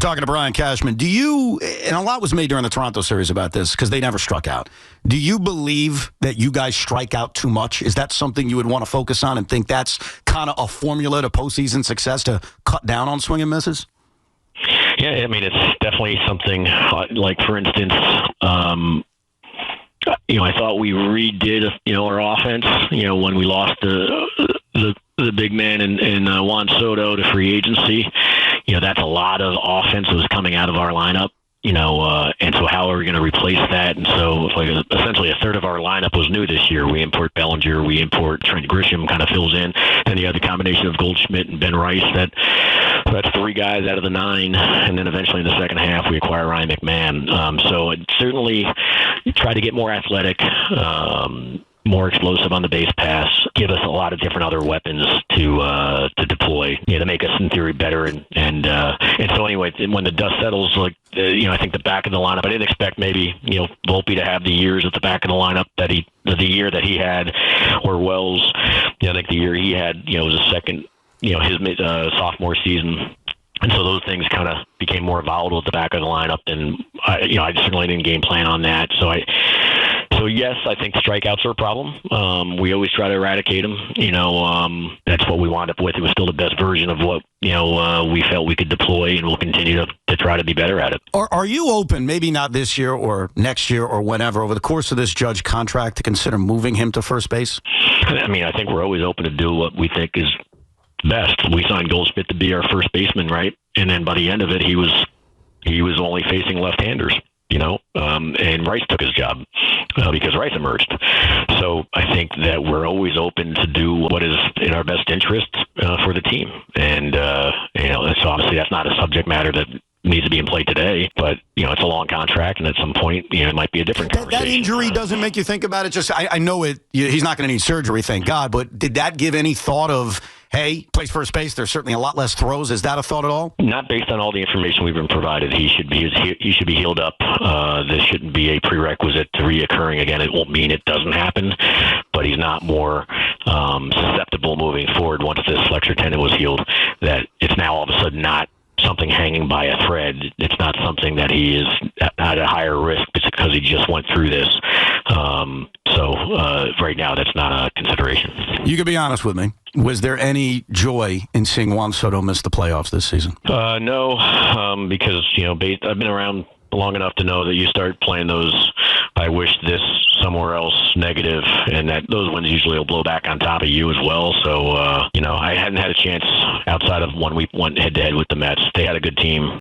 talking to Brian Cashman. Do you, and a lot was made during the Toronto series about this because they never struck out. Do you believe that you guys strike out too much? Is that something you would want to focus on and think that's kind of a formula to postseason success, to cut down on swing and misses? Yeah, I mean, it's definitely something like, for instance, I thought we redid, our offense, when we lost the big man in Juan Soto to free agency. That's a lot of offense that was coming out of our lineup, and so how are we going to replace that? And so essentially a third of our lineup was new this year. We import Bellinger, we import Trent Grisham, kind of fills in. Then you have the combination of Goldschmidt and Ben Rice. That's three guys out of the nine. And then eventually in the second half, we acquire Ryan McMahon. So it certainly try to get more athletic, more explosive on the base pass, give us a lot of different other weapons to deploy, to make us in theory better. And so anyway, when the dust settles, I think the back of the lineup, I didn't expect maybe, Volpe to have the years at the back of the lineup the year that he had, or Wells, I think the year he had, was a second, his sophomore season. And so those things kind of became more volatile at the back of the lineup, and I certainly didn't game plan on that. So yes, I think strikeouts are a problem. We always try to eradicate them. That's what we wound up with. It was still the best version of what we felt we could deploy, and we'll continue to try to be better at it. Are you open, maybe not this year or next year or whenever, over the course of this Judge contract, to consider moving him to first base? I mean, I think we're always open to do what we think is best. We signed Goldschmidt to be our first baseman, right? And then by the end of it, he was only facing left-handers, and Rice took his job because Rice emerged. So I think that we're always open to do what is in our best interest for the team. And, so obviously that's not a subject matter that needs to be in play today, but it's a long contract, and at some point, it might be a different conversation. That injury doesn't make you think about it. Just I know it. He's not going to need surgery, thank God. But did that give any thought of, hey, plays first base, there's certainly a lot less throws? Is that a thought at all? Not based on all the information we've been provided. He should be healed up. This shouldn't be a prerequisite to reoccurring again. It won't mean it doesn't happen, but he's not more susceptible moving forward once this flexor tendon was healed. That it's now all of a sudden not something hanging by a thread. It's not something that he is at a higher risk because he just went through this. So right now, that's not a consideration. You can be honest with me. Was there any joy in seeing Juan Soto miss the playoffs this season? No, because I've been around long enough to know that you start playing those I wish this somewhere else negative, and that those ones usually will blow back on top of you as well. So I hadn't had a chance outside of when we went head to head with the Mets. They had a good team.